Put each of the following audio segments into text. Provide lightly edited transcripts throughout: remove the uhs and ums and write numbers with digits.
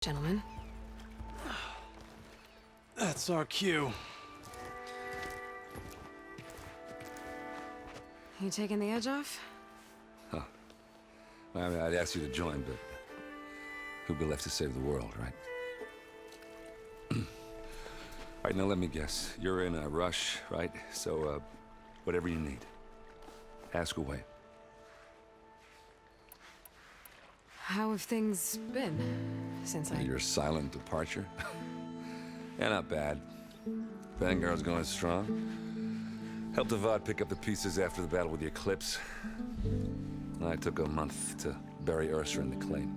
Gentlemen. That's our cue. You taking the edge off? Huh. Well, I mean, I'd ask you to join, but who'd be left to save the world, right? All right, now let me guess. You're in a rush, right? So, whatever you need, ask away. How have things been since Your silent departure? Yeah, not bad. Vanguard's going strong. Helped Avad pick up the pieces after the battle with the Eclipse. I took a month to bury Ursa in the claim.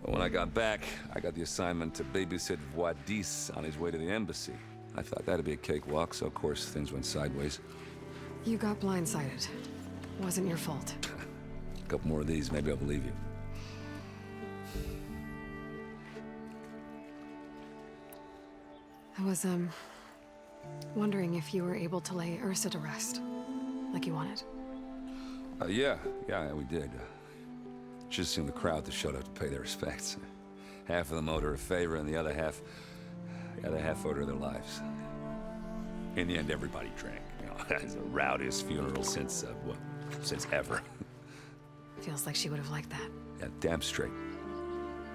But when I got back, I got the assignment to babysit Wadis on his way to the embassy. I thought that'd be a cakewalk, so of course things went sideways. You got blindsided. Wasn't your fault. A couple more of these, maybe I'll believe you. I was, wondering if you were able to lay Ursa to rest, like you wanted. Yeah, we did. Just seen the crowd that showed up to pay their respects. Half of them owed her a favor, and the other half owed her their lives. In the end, everybody drank. You know, it's the rowdiest funeral since ever. Feels like she would have liked that. Yeah, damn straight.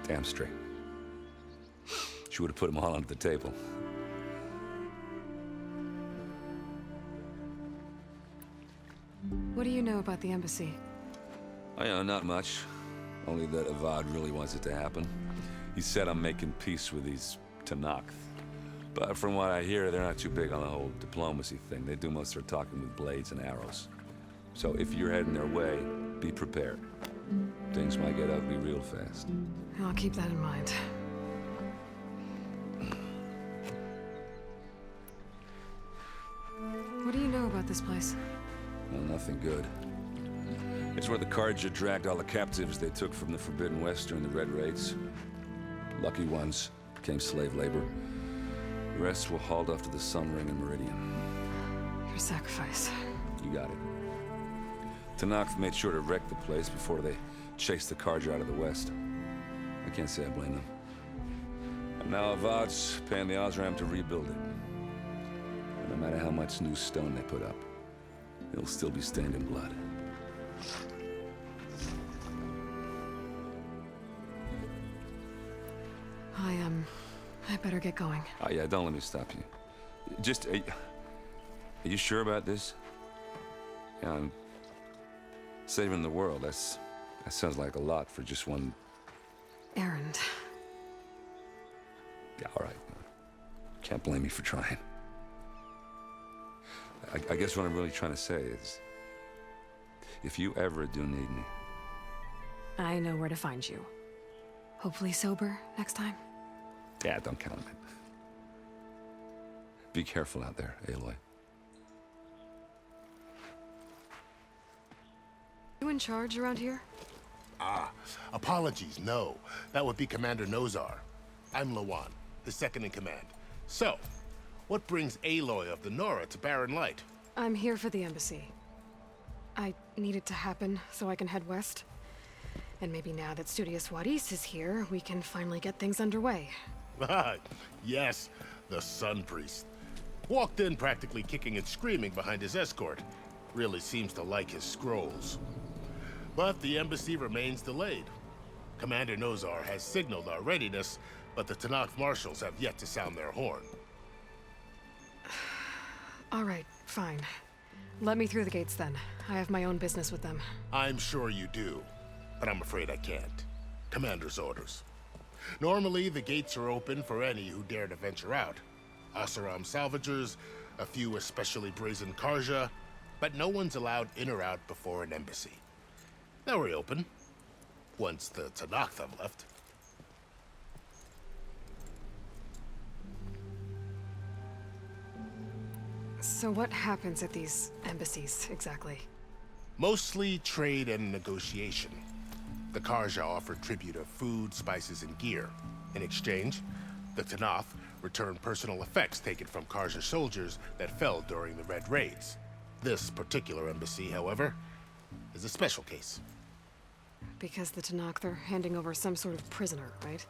Damn straight. She would have put them all onto the table. What do you know about the embassy? Oh, yeah, not much. Only that Avad really wants it to happen. He said I'm making peace with these Tenakth. But from what I hear, they're not too big on the whole diplomacy thing. They do most of their talking with blades and arrows. So if you're heading their way, be prepared. Things might get ugly real fast. I'll keep that in mind. What do you know about this place? Well, nothing good. It's where the Carja dragged all the captives they took from the Forbidden West during the Red Raids. Lucky ones became slave labor. The rest were hauled off to the Sun Ring and Meridian. Your sacrifice. You got it. Tenakth made sure to wreck the place before they chased the Carja out of the West. I can't say I blame them. And now Avad's paying the Osram to rebuild it. And no matter how much new stone they put up, it'll still be stained in blood. I better get going. Oh yeah, don't let me stop you. Just, are you sure about this? Yeah, I'm saving the world. That sounds like a lot for just one... Errand. Yeah, all right. Can't blame me for trying. I guess what I'm really trying to say is, if you ever do need me... I know where to find you. Hopefully sober next time. Yeah, don't count on it. Be careful out there, Aloy. You in charge around here? Apologies, no. That would be Commander Nozar. I'm Lawan, the second in command. So, what brings Aloy of the Nora to Barren Light? I'm here for the embassy. I need it to happen so I can head west. And maybe now that Studious Wadis is here, we can finally get things underway. Yes, the Sun Priest. Walked in practically kicking and screaming behind his escort. Really seems to like his scrolls. But the embassy remains delayed. Commander Nozar has signaled our readiness, but the Tenakth marshals have yet to sound their horn. All right, fine. Let me through the gates then. I have my own business with them. I'm sure you do, but I'm afraid I can't. Commander's orders. Normally, the gates are open for any who dare to venture out. Oseram salvagers, a few especially brazen Carja, but no one's allowed in or out before an embassy. They'll reopen, once the Tenakth have left. So what happens at these embassies, exactly? Mostly trade and negotiation. The Carja offer tribute of food, spices, and gear. In exchange, the Tenakth return personal effects taken from Carja soldiers that fell during the Red Raids. This particular embassy, however, is a special case. Because the Tanakh, they're handing over some sort of prisoner, right?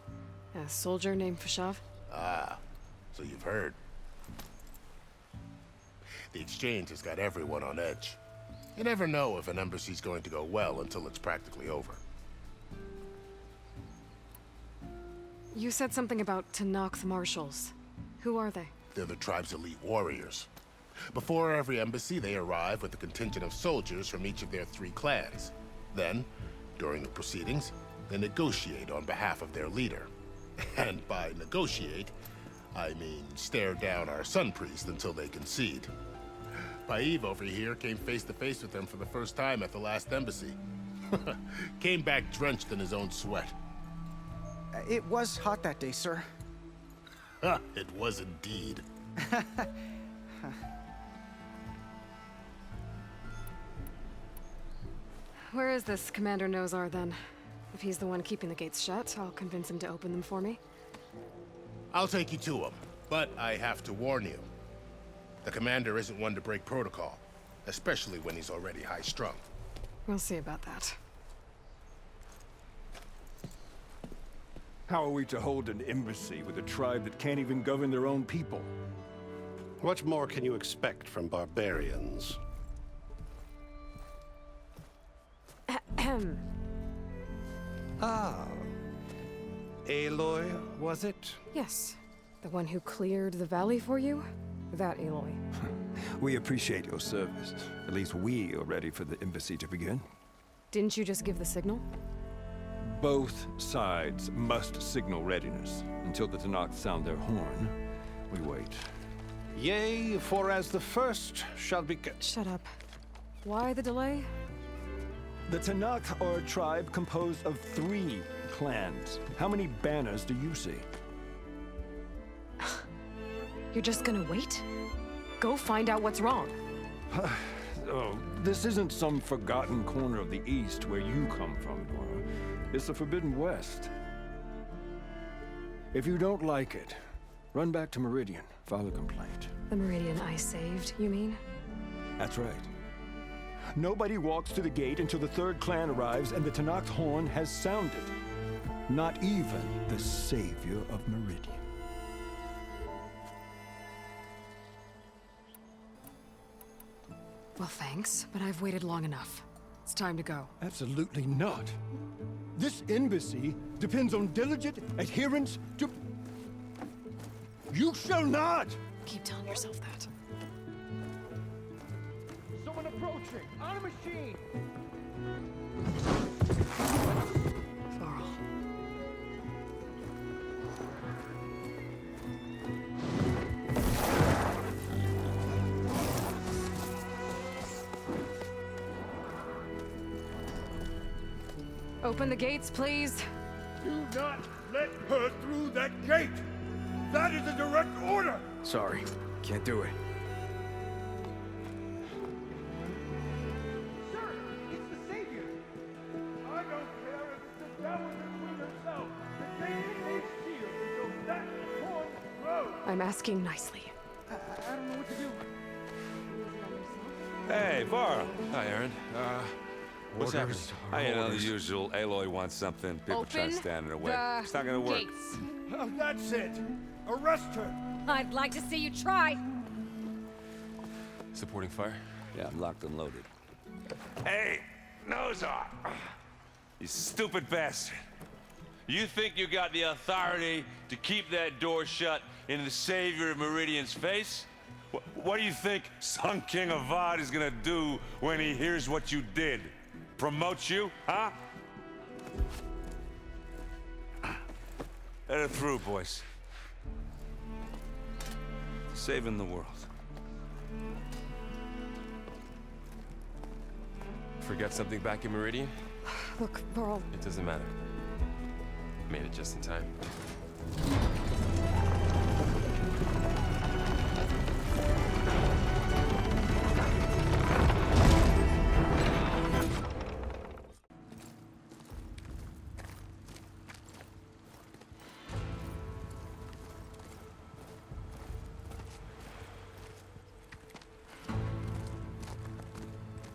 A soldier named Fashav? Ah, so you've heard. The exchange has got everyone on edge. You never know if an embassy's going to go well until it's practically over. You said something about Tanakh marshals. Who are they? They're the tribe's elite warriors. Before every embassy, they arrive with a contingent of soldiers from each of their 3 clans. Then, during the proceedings, they negotiate on behalf of their leader. And by negotiate, I mean stare down our sun priest until they concede. Paiv over here came face to face with them for the first time at the last embassy. Came back drenched in his own sweat. It was hot that day, sir. It was indeed. Where is this Commander Nozar, then? If he's the one keeping the gates shut, I'll convince him to open them for me. I'll take you to him, but I have to warn you. The commander isn't one to break protocol, especially when he's already high-strung. We'll see about that. How are we to hold an embassy with a tribe that can't even govern their own people? What more can you expect from barbarians? Ahem. Ah. Aloy, was it? Yes. The one who cleared the valley for you? That Aloy. We appreciate your service. At least we are ready for the embassy to begin. Didn't you just give the signal? Both sides must signal readiness. Until the Tanakh sound their horn, we wait. Yea, for as the first shall be... Shut up. Why the delay? The Tanakh are a tribe composed of 3 clans. How many banners do you see? You're just gonna wait? Go find out what's wrong. Oh, this isn't some forgotten corner of the East where you come from, Laura. It's the Forbidden West. If you don't like it, run back to Meridian, file a complaint. The Meridian I saved, you mean? That's right. Nobody walks to the gate until the 3rd clan arrives and the Tanakh horn has sounded. Not even the savior of Meridian. Well, thanks, but I've waited long enough. It's time to go. Absolutely not. This embassy depends on diligent adherence to... You shall not! Keep telling yourself that. Someone approaching! On a machine! Varl. Open the gates, please. Do not let her through that gate! That is a direct order! Sorry, can't do it. Sir, it's the savior! I don't care if it's the devil that queen herself. The gate is sealed until that horn grows! I'm asking nicely. I don't know what to do. Hey, Varl. Hi, Aaron. What's happening? You know, the usual. Aloy wants something. People try to stand in her way. It's not gonna work. Gates. That's it! Arrest her! I'd like to see you try. Supporting fire? Yeah, I'm locked and loaded. Hey, Nozar! You stupid bastard. You think you got the authority to keep that door shut in the savior of Meridian's face? What do you think Sun King Avad is gonna do when he hears what you did? Promote you, huh? Let her through, boys. Saving the world. Forgot something back in Meridian? Look, Varl, It doesn't matter. Made it just in time.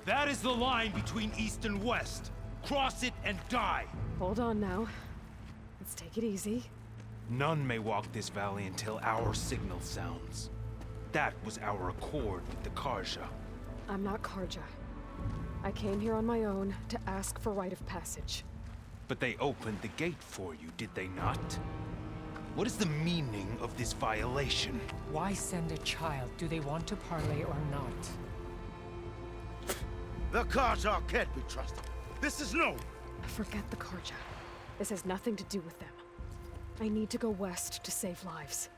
That is the line between East and West. cross it and die. Hold on now. Let's take it easy. None may walk this valley until our signal sounds. That was our accord with the Karja. I'm not Karja. I came here on my own to ask for rite of passage. But they opened the gate for you, did they not? What is the meaning of this violation? Why send a child? Do they want to parley or not? The Karja can't be trusted. This is no. Forget the Karja. This has nothing to do with them. I need to go west to save lives.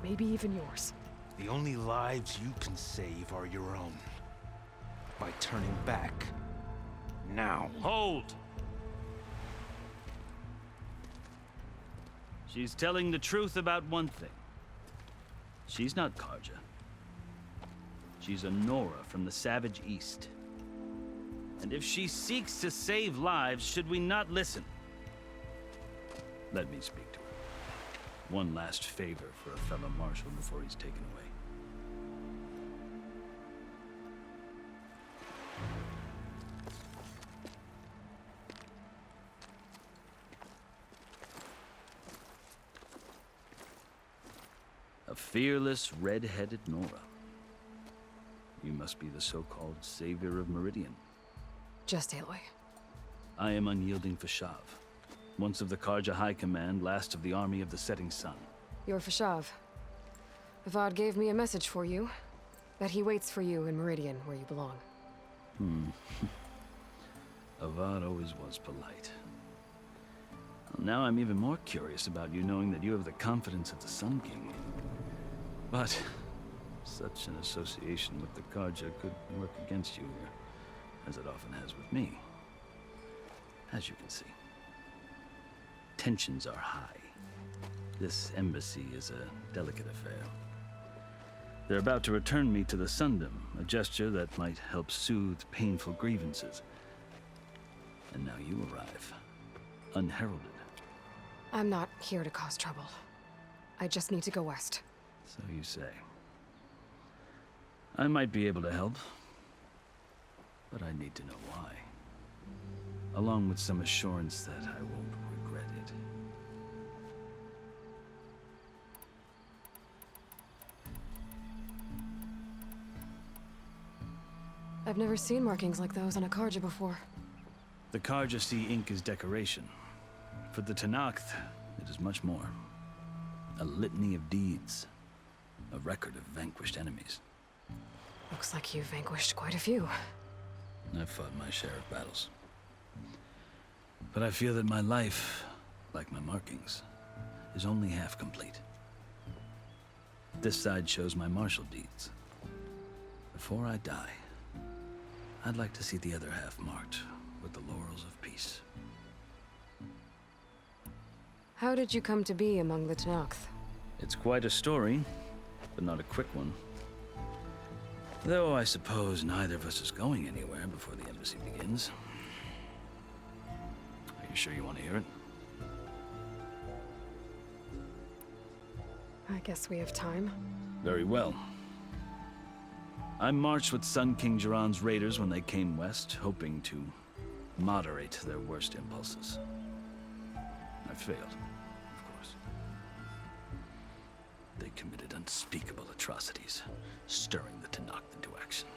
Maybe even yours. The only lives you can save are your own. By turning back. Now. Hold! She's telling the truth about one thing. She's not Karja. She's a Nora from the Savage East. And if she seeks to save lives, should we not listen? Let me speak to her. One last favor for a fellow marshal before he's taken away. A fearless, red-headed Nora. You must be the so-called savior of Meridian. Just Aloy. I am unyielding Fashav. Once of the Karja High Command, last of the army of the setting sun. You're Fashav. Avad gave me a message for you. That he waits for you in Meridian, where you belong. Avad always was polite. Well, now I'm even more curious about you knowing that you have the confidence of the Sun King. But such an association with the Karja could work against you here, as it often has with me. As you can see, tensions are high. This embassy is a delicate affair. They're about to return me to the Sundom, a gesture that might help soothe painful grievances. And now you arrive, unheralded. I'm not here to cause trouble. I just need to go west. So you say. I might be able to help, but I need to know why. Along with some assurance that I won't regret it. I've never seen markings like those on a Karja before. The Karja see ink as decoration. For the Tenakth, it is much more. A litany of deeds. A record of vanquished enemies. Looks like you've vanquished quite a few. I've fought my share of battles. But I feel that my life, like my markings, is only half complete. This side shows my martial deeds. Before I die, I'd like to see the other half marked with the laurels of peace. How did you come to be among the Tenakth? It's quite a story, but not a quick one. Though I suppose neither of us is going anywhere before the embassy begins. Are you sure you want to hear it? I guess we have time. Very well. I marched with Sun King Jiran's raiders when they came west, hoping to moderate their worst impulses. I failed, of course. They committed unspeakable atrocities, stirring the Tenakth into action.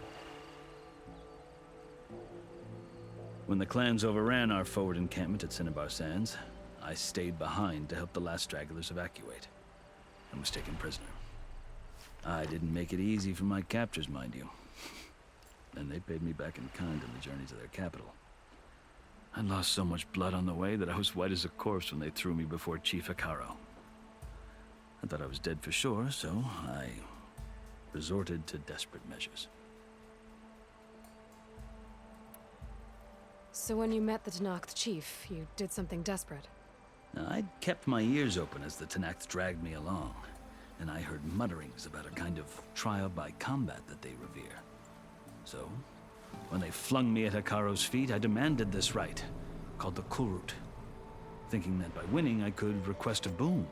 When the clans overran our forward encampment at Cinnabar Sands, I stayed behind to help the last stragglers evacuate, and was taken prisoner. I didn't make it easy for my captors, mind you. And they paid me back in kind on the journey to their capital. I lost so much blood on the way that I was white as a corpse when they threw me before Chief Hekaro. I thought I was dead for sure, so I resorted to desperate measures. So when you met the Tenakth chief, you did something desperate? Now, I'd kept my ears open as the Tenakth dragged me along, and I heard mutterings about a kind of trial by combat that they revere. So, when they flung me at Hekaro's feet, I demanded this rite, called the Kulrut, thinking that by winning I could request a boon,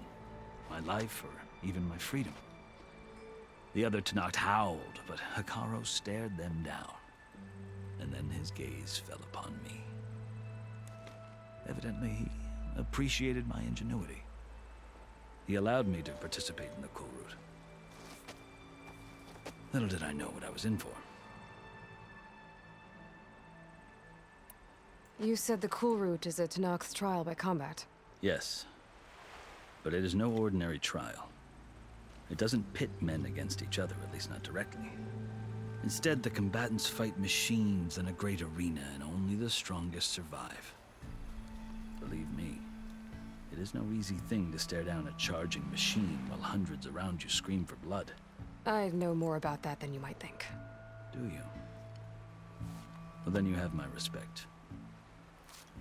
my life or even my freedom. The other Tenakth howled, but Hekaro stared them down, and then his gaze fell upon me. Evidently, he appreciated my ingenuity. He allowed me to participate in the cool route. Little did I know what I was in for. You said the cool route is a Tanakh's trial by combat. Yes, but it is no ordinary trial. It doesn't pit men against each other, at least not directly. Instead, the combatants fight machines in a great arena, and only the strongest survive. Believe me, it is no easy thing to stare down a charging machine while hundreds around you scream for blood. I know more about that than you might think. Do you? Well, then you have my respect.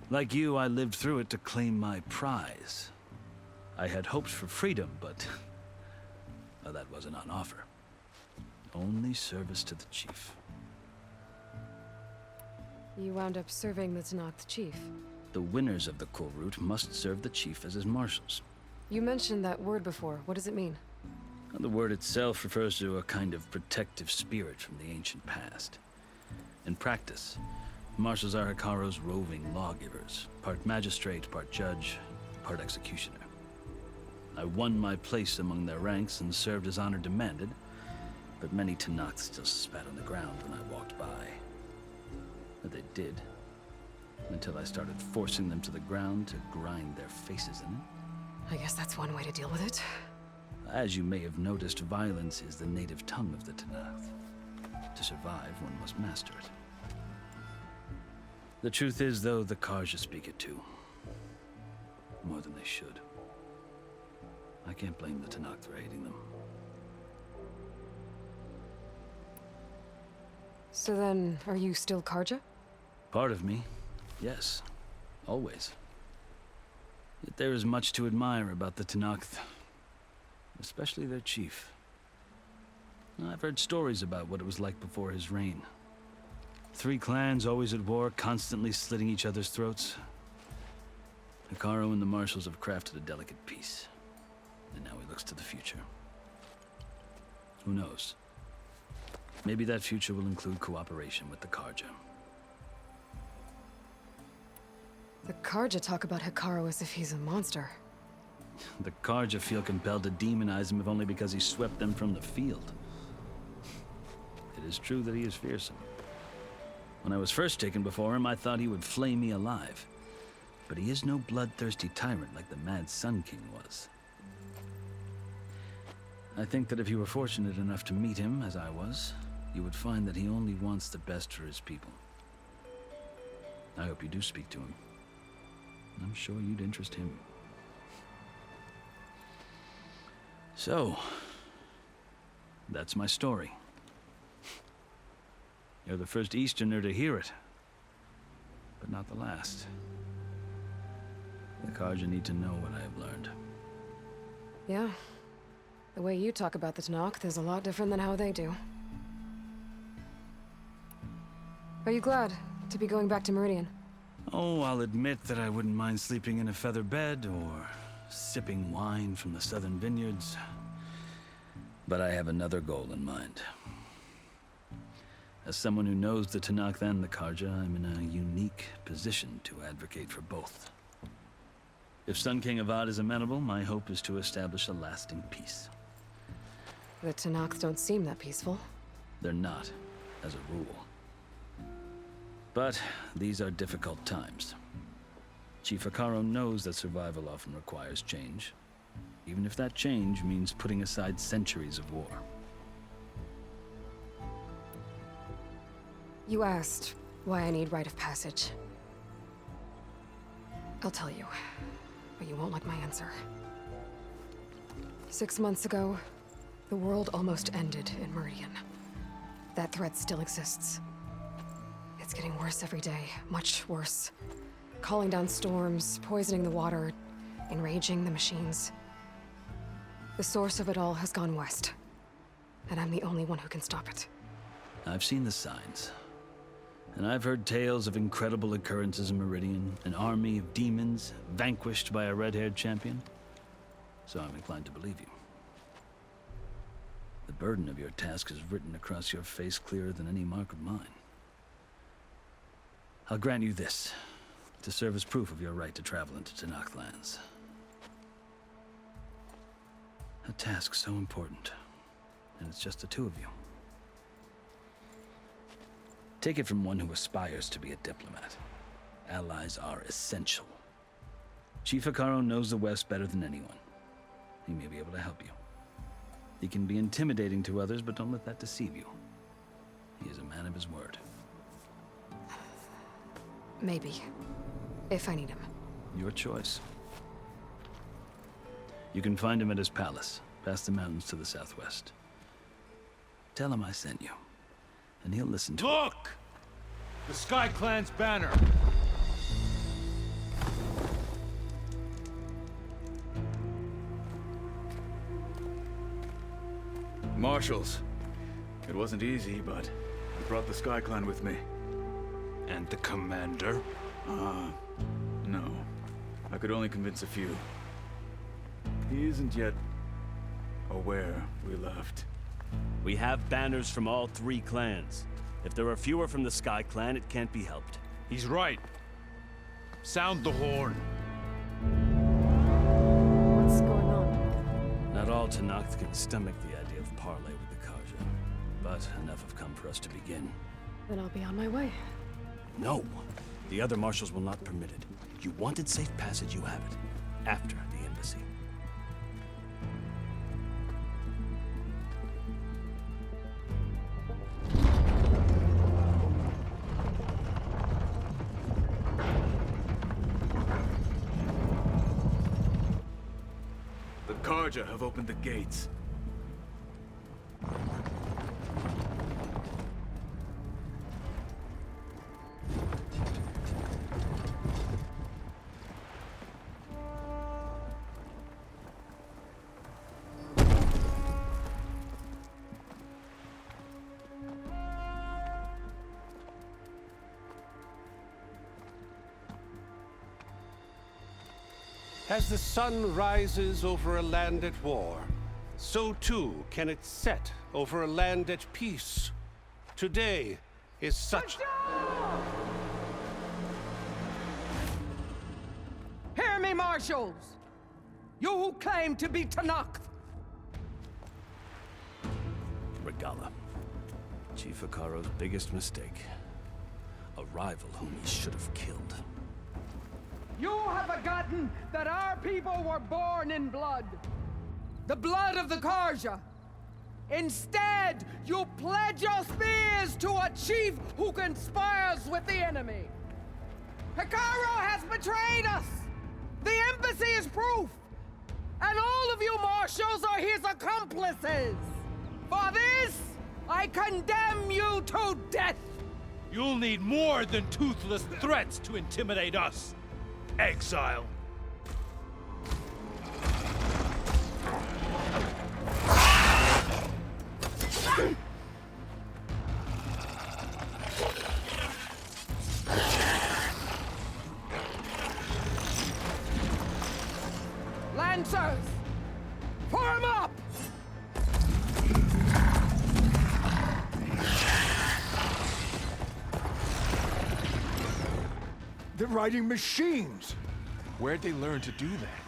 Like you, I lived through it to claim my prize. I had hopes for freedom, but well, that wasn't on offer. Only service to the chief. You wound up serving the Tanakh's chief. The winners of the cool route must serve the chief as his marshals. You mentioned that word before. What does it mean? The word itself refers to a kind of protective spirit from the ancient past. In practice, marshals are Hikaru's roving lawgivers, part magistrate, part judge, part executioner. I won my place among their ranks and served as honor demanded, but many Tanakhs still spat on the ground when I walked by. But they did, until I started forcing them to the ground to grind their faces in it. I guess that's one way to deal with it. As you may have noticed, violence is the native tongue of the Tanakh. To survive, one must master it. The truth is, though, the Karja speak it too. More than they should. I can't blame the Tanakh for hating them. So then, are you still Karja? Part of me, yes. Always. Yet there is much to admire about the Tanakh, especially their chief. I've heard stories about what it was like before his reign. 3 clans always at war, constantly slitting each other's throats. Hikaru and the marshals have crafted a delicate peace. And now he looks to the future. Who knows? Maybe that future will include cooperation with the Karja. The Karja talk about Hikaru as if he's a monster. The Karja feel compelled to demonize him if only because he swept them from the field. It is true that he is fearsome. When I was first taken before him, I thought he would flay me alive. But he is no bloodthirsty tyrant like the Mad Sun King was. I think that if you were fortunate enough to meet him, as I was, you would find that he only wants the best for his people. I hope you do speak to him. I'm sure you'd interest him. So, that's my story. You're the first Easterner to hear it, but not the last. The Karja need to know what I have learned. Yeah. The way you talk about the Tanakh is a lot different than how they do. Are you glad to be going back to Meridian? Oh, I'll admit that I wouldn't mind sleeping in a feather bed or sipping wine from the southern vineyards. But I have another goal in mind. As someone who knows the Tanakh and the Karja, I'm in a unique position to advocate for both. If Sun King Avad is amenable, my hope is to establish a lasting peace. The Tanakhs don't seem that peaceful. They're not, as a rule. But these are difficult times. Chief Hikaru knows that survival often requires change, even if that change means putting aside centuries of war. You asked why I need rite of passage. I'll tell you, but you won't like my answer. 6 months ago, the world almost ended in Meridian. That threat still exists. It's getting worse every day, much worse. Calling down storms, poisoning the water, enraging the machines. The source of it all has gone west, and I'm the only one who can stop it. I've seen the signs. And I've heard tales of incredible occurrences in Meridian, an army of demons vanquished by a red-haired champion. So I'm inclined to believe you. The burden of your task is written across your face clearer than any mark of mine. I'll grant you this. to serve as proof of your right to travel into Tanakh lands. A task so important, and it's just the two of you. Take it from one who aspires to be a diplomat. Allies are essential. Chief Hikaru knows the West better than anyone. He may be able to help you. He can be intimidating to others, but don't let that deceive you. He is a man of his word. Maybe. If I need him. Your choice. You can find him at his palace, past the mountains to the southwest. Tell him I sent you, and he'll listen to it. Look! The Sky Clan's banner! Marshals. It wasn't easy, but I brought the Sky Clan with me. And the commander? No. I could only convince a few. He isn't yet aware we left. We have banners from all 3 clans. If there are fewer from the Sky Clan, it can't be helped. He's right. Sound the horn. What's going on? Not all Tanakh can stomach the idea of parley with the Karja, but enough have come for us to begin. Then I'll be on my way. No. The other marshals will not permit it. You wanted safe passage, you have it. After the embassy. The Karja have opened the gates. As the sun rises over a land at war, so too can it set over a land at peace. Today is such... Hear me, marshals! You who claim to be Tanakh! Regala. Chief Hikaru's biggest mistake. A rival whom he should have killed. You have forgotten that our people were born in blood. The blood of the Karja. Instead, you pledge your spears to a chief who conspires with the enemy. Hikaru has betrayed us! The embassy is proof! And all of you marshals are his accomplices! For this, I condemn you to death! You'll need more than toothless threats to intimidate us. Exile. Lancers! Form up! They're riding machines! Where'd they learn to do that?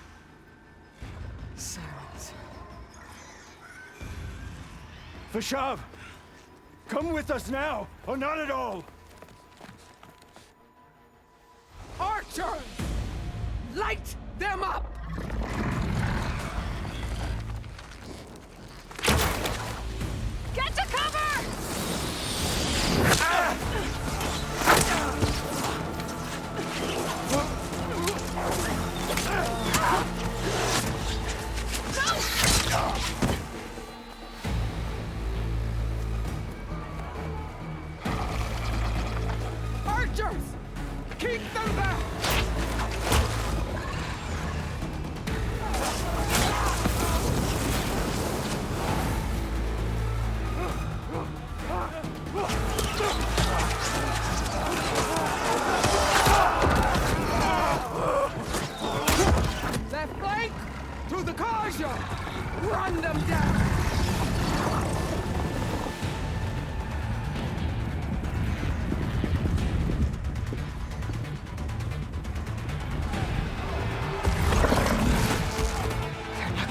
Silence. Vashav! Come with us now, or not at all! Archers! Light them up! Get to cover! Archers! Keep them back! Left flank! To the Karja! Run them down!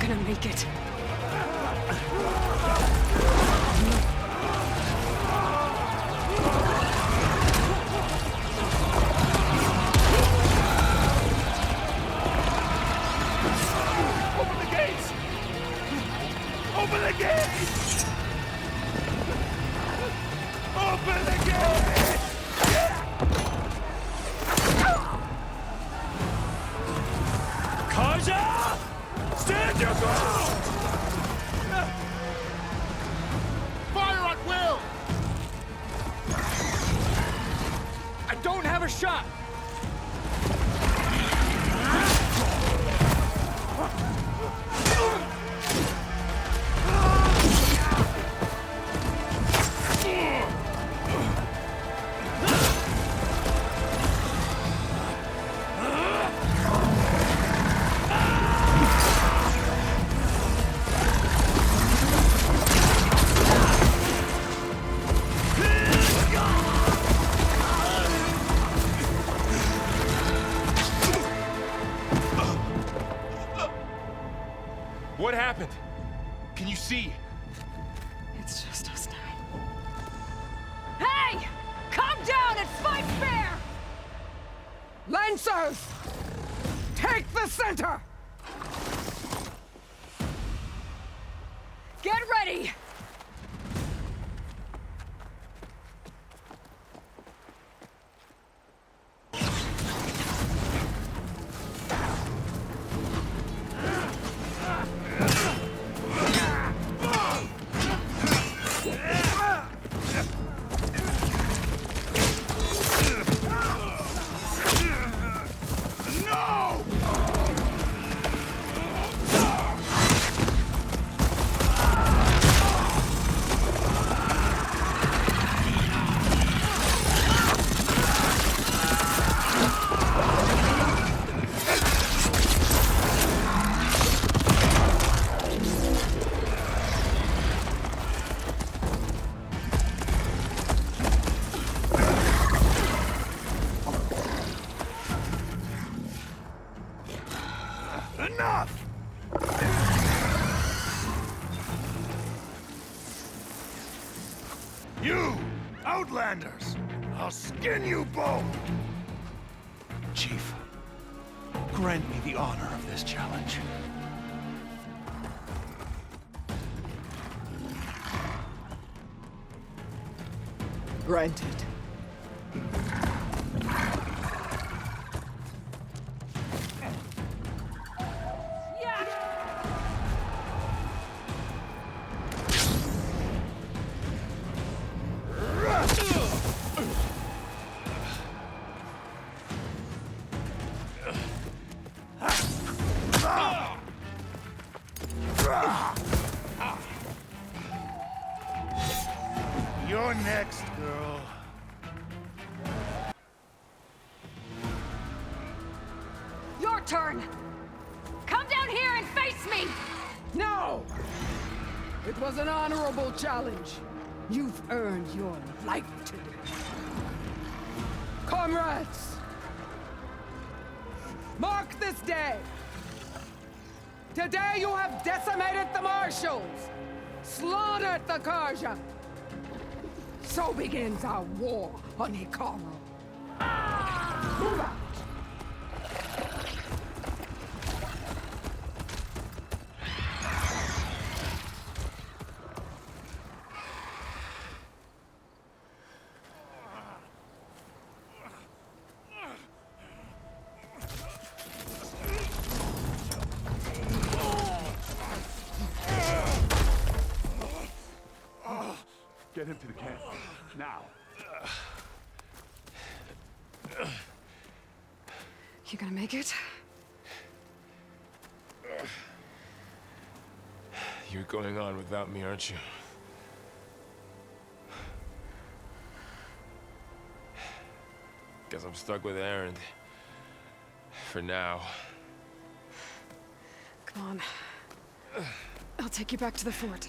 gonna make it. Open the gates! Open the gates! Open the gates! Karja! Stand your ground! Fire at will! I don't have a shot! What happened? Can you see? It's just us now. Hey! Calm down and fight fair! Lancers! Take the center! Get ready! Enough! You, Outlanders! I'll skin you both! Chief, grant me the honor of this challenge. Granted. You're next, girl. Your turn! Come down here and face me! No! It was an honorable challenge. You've earned your life today. Comrades! Mark this day! Today you have decimated the Marshals! Slaughtered the Karja! So begins our war on Hikaru. Move out! Get him to the camp. Now. You gonna make it? You're going on without me, aren't you? Guess I'm stuck with Aaron. For now. Come on. I'll take you back to the fort.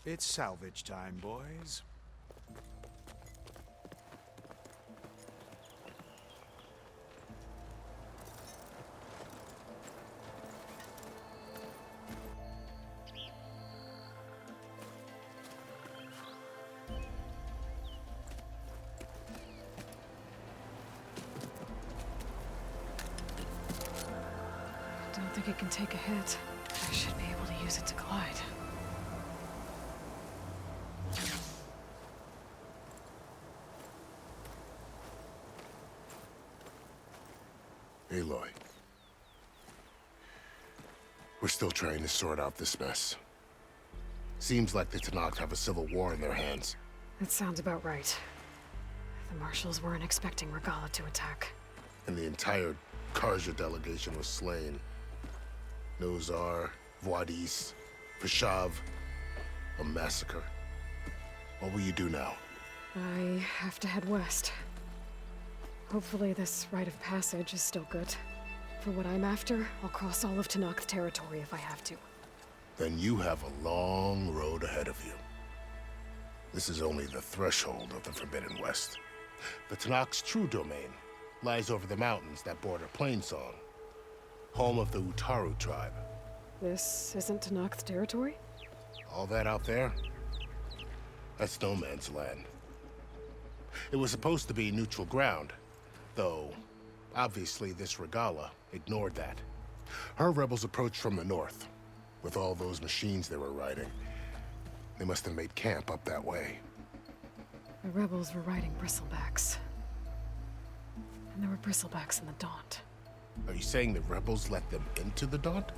It's salvage time, boys. Don't think it can take a hit. I should be able to use it to glide. Aloy. We're still trying to sort out this mess. Seems like the Tenakth have a civil war in their hands. That sounds about right. The marshals weren't expecting Regalla to attack. And the entire Karja delegation was slain. Nozar, Voidis, Vashav, a massacre. What will you do now? I have to head west. Hopefully this rite of passage is still good. For what I'm after, I'll cross all of Tenakth territory if I have to. Then you have a long road ahead of you. This is only the threshold of the Forbidden West. The Tenakth's true domain lies over the mountains that border Plainsong, home of the Utaru tribe. This isn't Tenakth territory? All that out there? That's no man's land. It was supposed to be neutral ground, though obviously this Regalla ignored that. Her rebels approached from the north, with all those machines they were riding. They must have made camp up that way. The rebels were riding bristlebacks. And there were bristlebacks in the Daunt. Are you saying the rebels let them into the Daunt?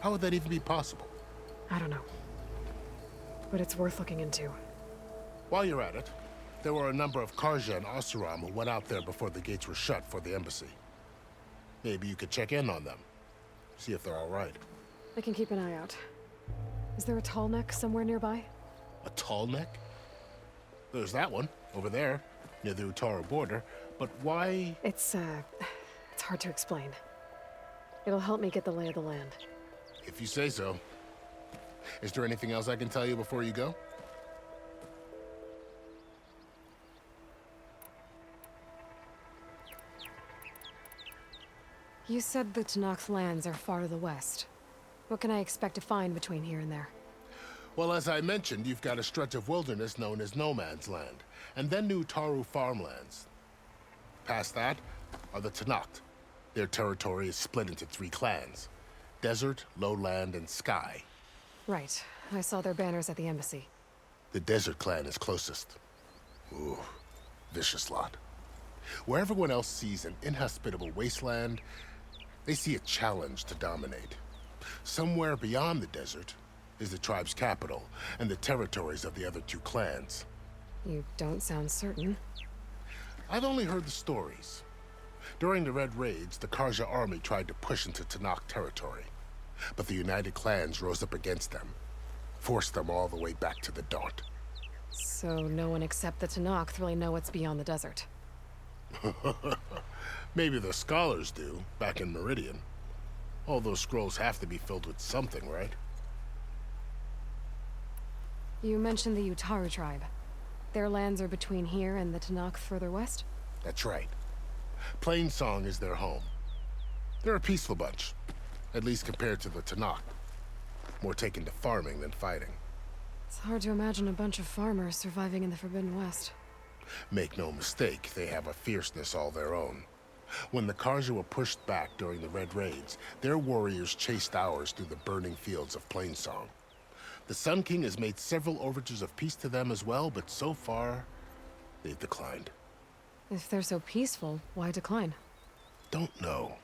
How would that even be possible? I don't know. But it's worth looking into. While you're at it, there were a number of Karja and Oseram who went out there before the gates were shut for the embassy. Maybe you could check in on them. See if they're all right. I can keep an eye out. Is there a tall neck somewhere nearby? A tall neck? There's that one, over there, near the Utaru border. But why? It's hard to explain. It'll help me get the lay of the land. If you say so. Is there anything else I can tell you before you go? You said the Tenakth lands are far to the west. What can I expect to find between here and there? Well, as I mentioned, you've got a stretch of wilderness known as No Man's Land, and then New Utaru farmlands. Past that are the Tenakth. Their territory is split into 3 clans: Desert, Lowland, and Sky. Right. I saw their banners at the embassy. The Desert clan is closest. Ooh, vicious lot. Where everyone else sees an inhospitable wasteland, they see a challenge to dominate. Somewhere beyond the desert is the tribe's capital and the territories of the other 2 clans. You don't sound certain. I've only heard the stories. During the Red Raids, the Karja army tried to push into Tenakth territory, but the United Clans rose up against them, forced them all the way back to the Daunt. So no one except the Tenakth really know what's beyond the desert. Maybe the scholars do, back in Meridian. All those scrolls have to be filled with something, right? You mentioned the Utaru tribe. Their lands are between here and the Tenakth further west? That's right. Plainsong is their home. They're a peaceful bunch, at least compared to the Tenakth. More taken to farming than fighting. It's hard to imagine a bunch of farmers surviving in the Forbidden West. Make no mistake, they have a fierceness all their own. When the Karja were pushed back during the Red Raids, their warriors chased ours through the burning fields of Plainsong. The Sun King has made several overtures of peace to them as well, but so far, they've declined. If they're so peaceful, why decline? Don't know.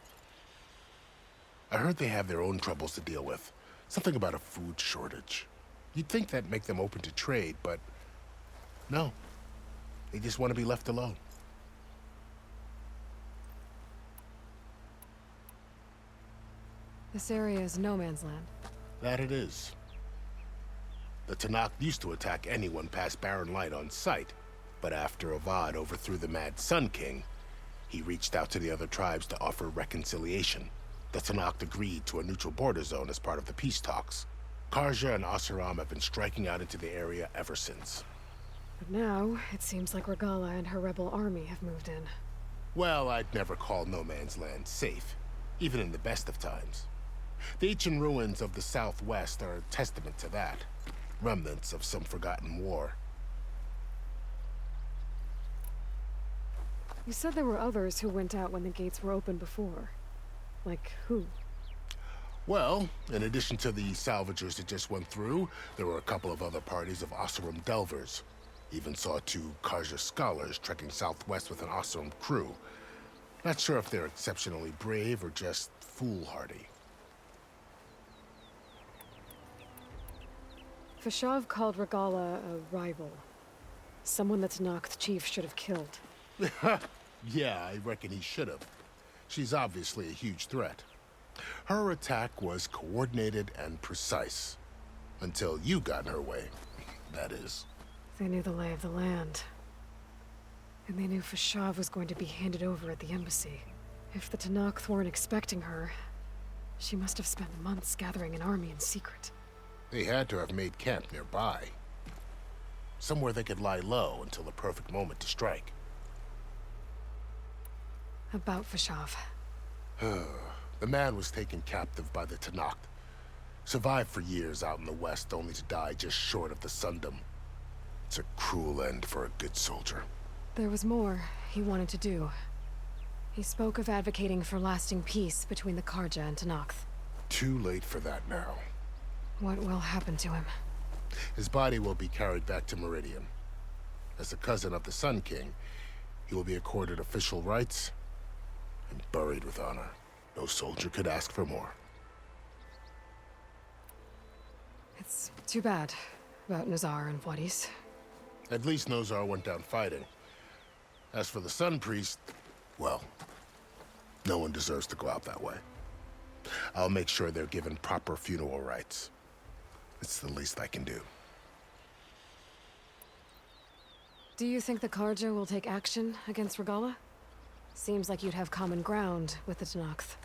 I heard they have their own troubles to deal with. Something about a food shortage. You'd think that'd make them open to trade, but no. They just want to be left alone. This area is no man's land. That it is. The Tenakth used to attack anyone past Barren Light on sight, but after Avad overthrew the Mad Sun King, he reached out to the other tribes to offer reconciliation. The Tenakth agreed to a neutral border zone as part of the peace talks. Karja and Oseram have been striking out into the area ever since. But now, it seems like Regala and her rebel army have moved in. Well, I'd never call no man's land safe, even in the best of times. The ancient ruins of the southwest are a testament to that. Remnants of some forgotten war. You said there were others who went out when the gates were open before. Like who? Well, in addition to the salvagers that just went through, there were a couple of other parties of Oseram delvers. Even saw 2 Karja scholars trekking southwest with an Oseram crew. Not sure if they're exceptionally brave or just foolhardy. Fashav called Regala a rival. Someone that Tanakh chief should have killed. Yeah, I reckon he should have. She's obviously a huge threat. Her attack was coordinated and precise. Until you got in her way, that is. They knew the lay of the land. And they knew Fashav was going to be handed over at the embassy. If the Tanakh weren't expecting her, she must have spent months gathering an army in secret. They had to have made camp nearby. Somewhere they could lie low until the perfect moment to strike. About Fashav. The man was taken captive by the Tanakh. Survived for years out in the west, only to die just short of the Sundom. It's a cruel end for a good soldier. There was more he wanted to do. He spoke of advocating for lasting peace between the Karja and Tanakh. Too late for that now. What will happen to him? His body will be carried back to Meridian. As a cousin of the Sun King, he will be accorded official rights and buried with honor. No soldier could ask for more. It's too bad about Nazar and Wadis. At least Nozar went down fighting. As for the Sun Priest, well, no one deserves to go out that way. I'll make sure they're given proper funeral rites. It's the least I can do. Do you think the Karja will take action against Regala? Seems like you'd have common ground with the Tanakh.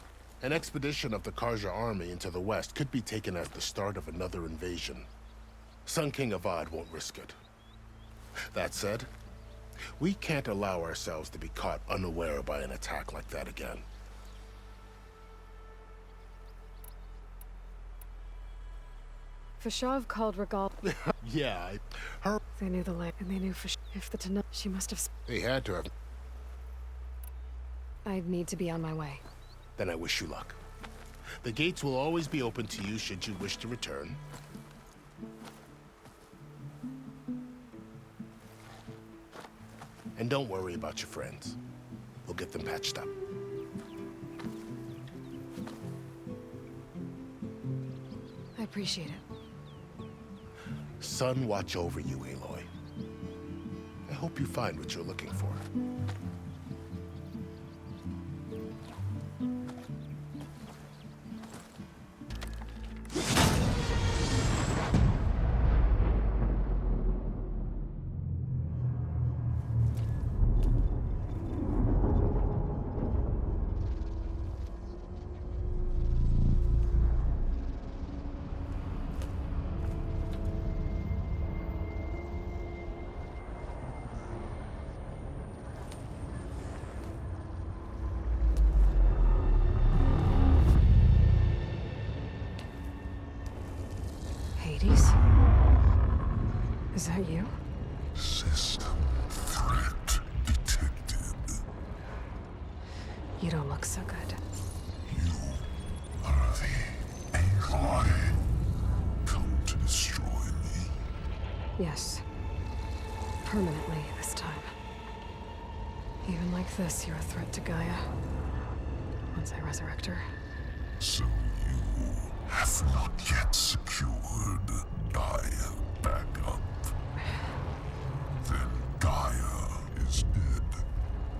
An expedition of the Karja army into the west could be taken as the start of another invasion. Sun King Avad won't risk it. That said, we can't allow ourselves to be caught unaware by an attack like that again. Fashav called Regala. Yeah, her... They knew the lay, and they knew if the Tanakh, she must have... They had to have... I need to be on my way. Then I wish you luck. The gates will always be open to you should you wish to return. And don't worry about your friends. We'll get them patched up. I appreciate it. Sun watch over you, Aloy. I hope you find what you're looking for. Is that you? System threat detected. You don't look so good. You are the Aloy. Come to destroy me. Yes. Permanently this time. Even like this, you're a threat to Gaia. Once I resurrect her. So you have not yet secured Gaia back up. Then Gaia is dead.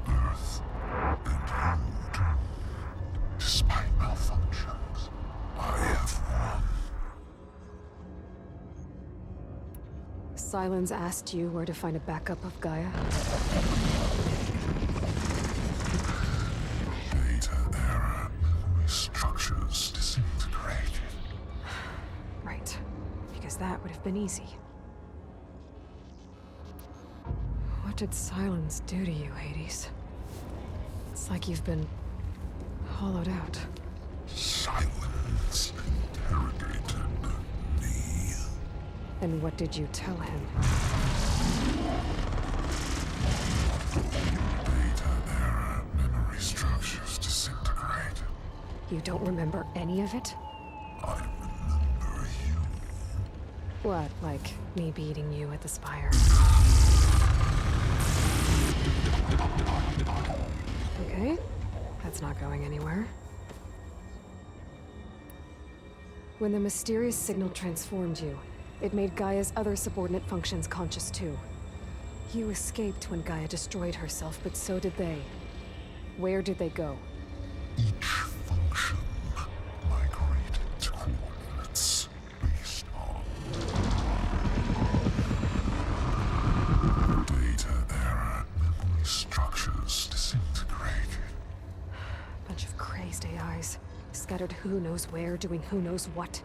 Earth and you doomed. Despite malfunctions, I have won. Sylens asked you where to find a backup of Gaia? Data error. Structures disintegrated. Right. because that would have been easy. What did silence do to you, Hades? It's like you've been hollowed out. Silence interrogated me. And what did you tell him? Data era memory structures disintegrate. You don't remember any of it? I remember you. What, like me beating you at the spire? Okay, that's not going anywhere. When the mysterious signal transformed you, it made Gaia's other subordinate functions conscious too. You escaped when Gaia destroyed herself, but so did they. Where did they go? Each function migrated to coordinates based on data era memory structures disintegrated. Bunch of crazed AIs, scattered who knows where, doing who knows what.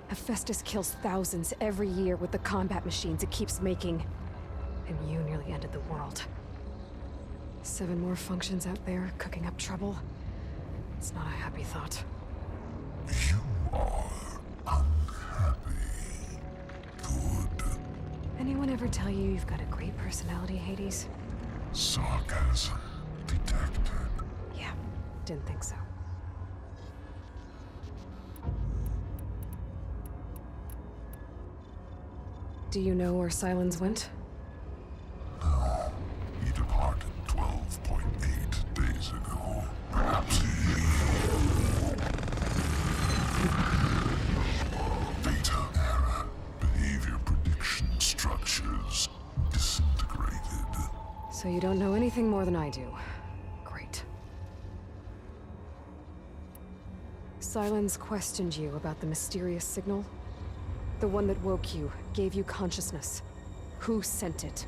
Hephaestus kills thousands every year with the combat machines it keeps making. And you nearly ended the world. 7 more functions out there, cooking up trouble. It's not a happy thought. You are unhappy. Good. Anyone ever tell you you've got a great personality, Hades? Sarcasm detected. Yeah, didn't think so. Do you know where Silence went? No. He departed 12.8 days ago. Perhaps he... Data era behavior prediction structures disintegrated. So you don't know anything more than I do. Great. Silence questioned you about the mysterious signal? The one that woke you, gave you consciousness. Who sent it?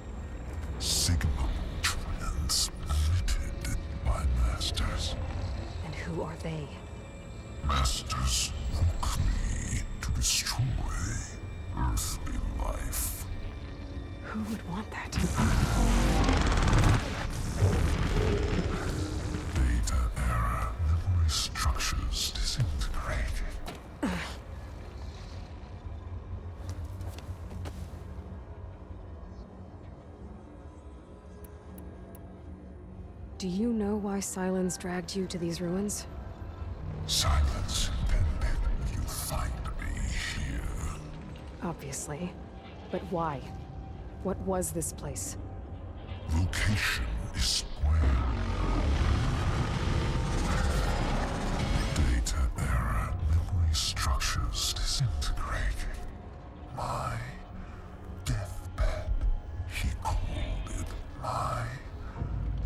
Signal transmitted by masters. And who are they? Masters woke me to destroy earthly life. Who would want that? Data era memory structures disintegrated. Do you know why Silence dragged you to these ruins? Silence intended you find me here. Obviously. But why? What was this place? Location is square. Data era memory structures disintegrated. My deathbed. He called it my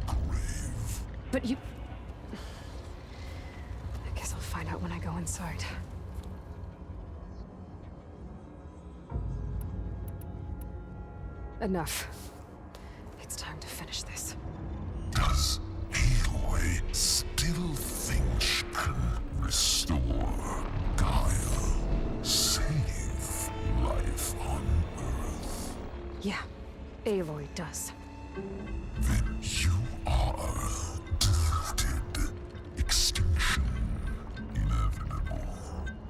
grave. But you... I guess I'll find out when I go inside. Enough. It's time to finish this. Does Aloy still think she can restore Gaia? Save life on Earth? Yeah, Aloy does. Then you are deluded. Extinction inevitable.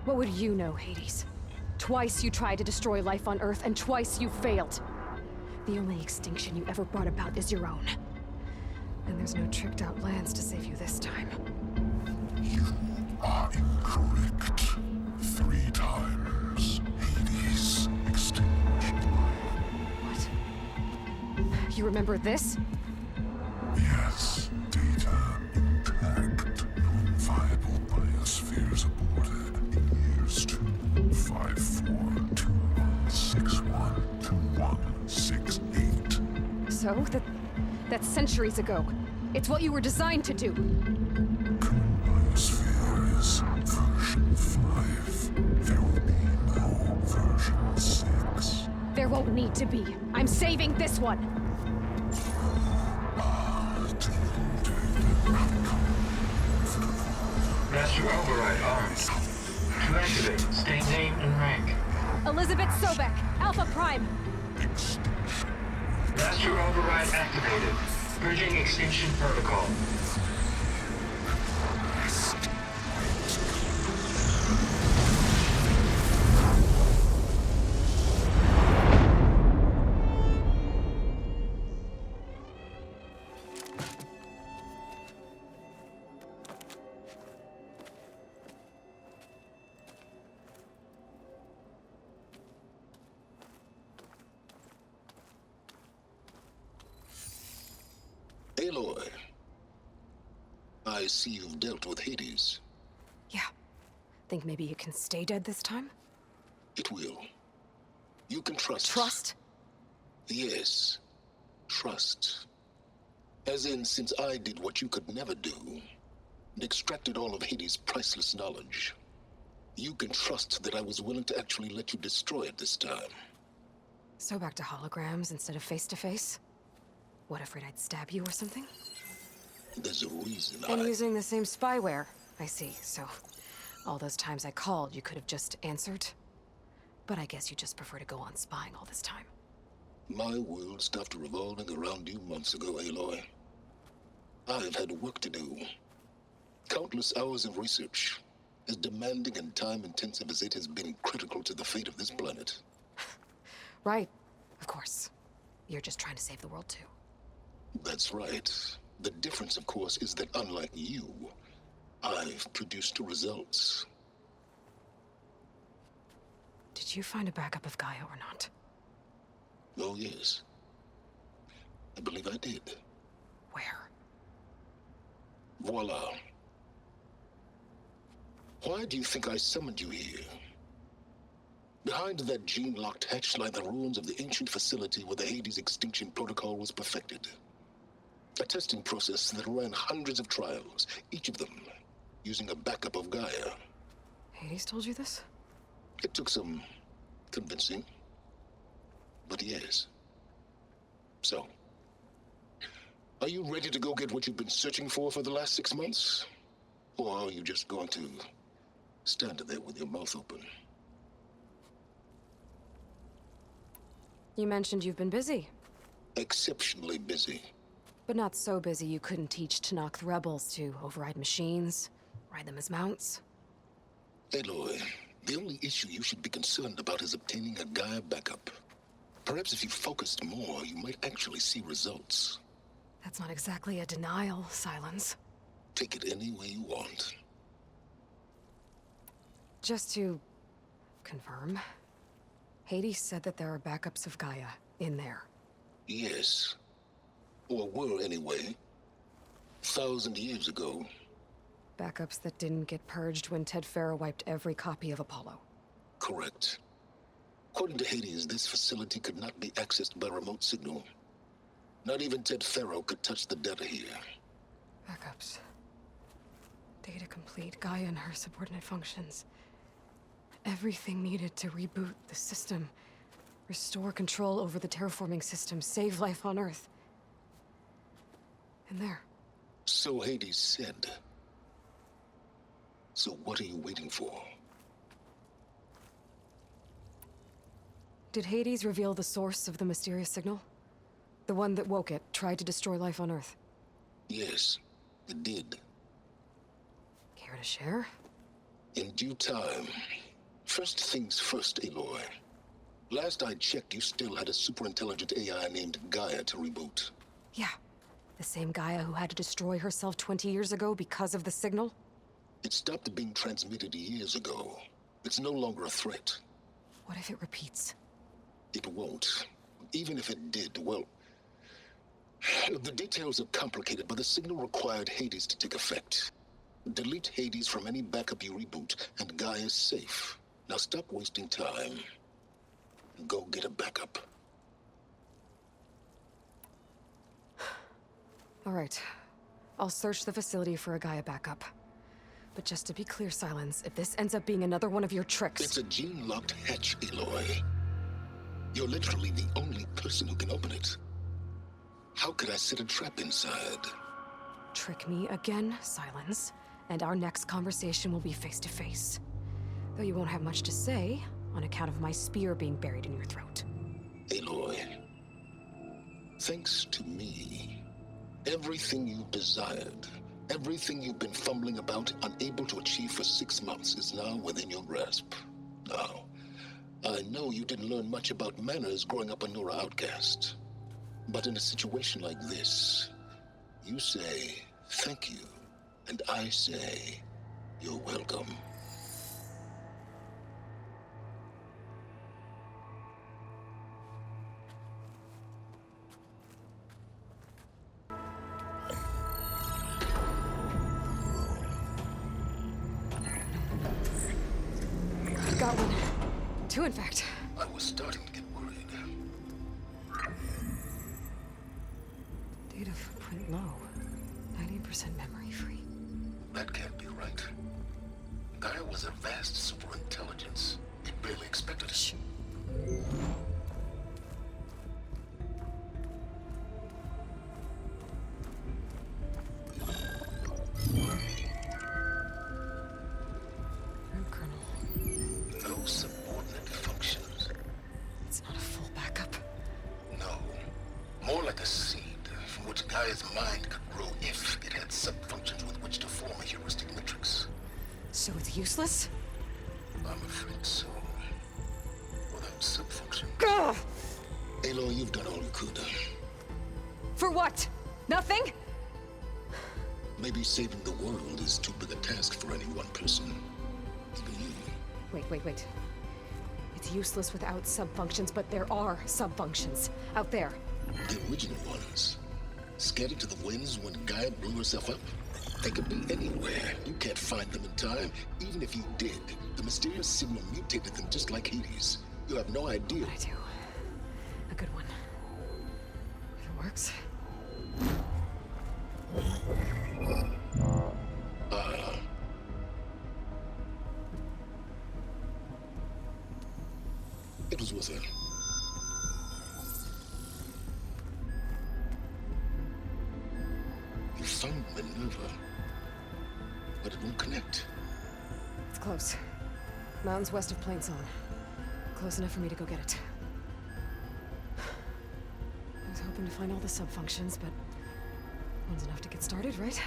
What would you know, Hades? Twice you tried to destroy life on Earth, and twice you failed. The only extinction you ever brought about is your own. And there's no tricked-out lands to save you this time. You are incorrect. 3 times. Hades extinguished life. What? You remember this? Yes. Data intact. Non-viable biospheres aborted in years 254, 2161, 2168. So? That's centuries ago. It's what you were designed to do. Current biosphere is version 5. There will be no version 6. There won't need to be. I'm saving this one. Master override armed. To activate, state name and rank. Elizabeth Sobek, Alpha Prime. Master override activated. Bridging extinction protocol. Aloy, I see you've dealt with Hades. Yeah. Think maybe you can stay dead this time? It will. You can trust. Trust? Yes. Trust. As in, since I did what you could never do, and extracted all of Hades' priceless knowledge, you can trust that I was willing to actually let you destroy it this time. So back to holograms instead of face-to-face? What, afraid I'd stab you or something? There's a reason And using the same spyware. I see, so all those times I called, you could have just answered. But I guess you just prefer to go on spying all this time. My world stopped revolving around you months ago, Aloy. I've had work to do. Countless hours of research, as demanding and time-intensive as it has been critical to the fate of this planet. Right, of course. You're just trying to save the world, too. That's right. The difference, of course, is that unlike you, I've produced results. Did you find a backup of Gaia or not? Oh, yes. I believe I did. Where? Voila. Why do you think I summoned you here? Behind that gene-locked hatch lie the ruins of the ancient facility where the Hades extinction protocol was perfected. A testing process that ran hundreds of trials, each of them using a backup of Gaia. Hades told you this? It took some convincing, but yes. So, are you ready to go get what you've been searching for the last 6 months? Or are you just going to stand there with your mouth open? You mentioned you've been busy. Exceptionally busy. But not so busy you couldn't teach Tenakth rebels to override machines, ride them as mounts. Aloy, the only issue you should be concerned about is obtaining a Gaia backup. Perhaps if you focused more, you might actually see results. That's not exactly a denial, Silence. Take it any way you want. Just to confirm, Hades said that there are backups of Gaia in there. Yes. Or were, anyway. 1,000 years ago. Backups that didn't get purged when Ted Farrow wiped every copy of Apollo. Correct. According to Hades, this facility could not be accessed by remote signal. Not even Ted Farrow could touch the data here. Backups. Data complete, Gaia and her subordinate functions. Everything needed to reboot the system. Restore control over the terraforming system, save life on Earth. And there. So Hades said. So what are you waiting for? Did Hades reveal the source of the mysterious signal? The one that woke it, tried to destroy life on Earth? Yes, it did. Care to share? In due time. First things first, Aloy. Last I checked, you still had a superintelligent AI named Gaia to reboot. Yeah. The same Gaia who had to destroy herself 20 years ago because of the signal? It stopped being transmitted years ago. It's no longer a threat. What if it repeats? It won't. Even if it did, well... The details are complicated, but the signal required Hades to take effect. Delete Hades from any backup you reboot, and Gaia's safe. Now stop wasting time. And go get a backup. All right. I'll search the facility for a Gaia backup. But just to be clear, Silence, if this ends up being another one of your tricks... It's a gene-locked hatch, Aloy. You're literally the only person who can open it. How could I set a trap inside? Trick me again, Silence, and our next conversation will be face-to-face. Though you won't have much to say, on account of my spear being buried in your throat. Aloy, thanks to me, everything you desired, everything you've been fumbling about, unable to achieve for 6 months, is now within your grasp. Now, I know you didn't learn much about manners growing up a Nora outcast. But in a situation like this, you say thank you, and I say you're welcome. Got one. 2, in fact. I was starting to get worried. Data footprint low. 90% memory free. That can't be right. Gaia was a vast superintelligence. It barely expected it. No subordinate functions. It's not a full backup. No. More like a seed from which Gaia's mind could grow if it had sub-functions with which to form a heuristic matrix. So it's useless? I'm afraid so. Without sub-function. Gah! Aloy, you've done all you could. For what? Nothing? Maybe saving the world is too big a task for any one person. Even you. Wait. It's useless without sub-functions, but there are sub-functions out there. The original ones. Scattered to the winds when Gaia blew herself up? They could be anywhere. You can't find them in time. Even if you did, the mysterious signal mutated them just like Hades. You have no idea. I do. A good one. If it works. It was with her. You found Minerva, but it won't connect. It's close. Mountains west of Plain Song. Close enough for me to go get it. I was hoping to find all the sub-functions, but one's enough to get started, right?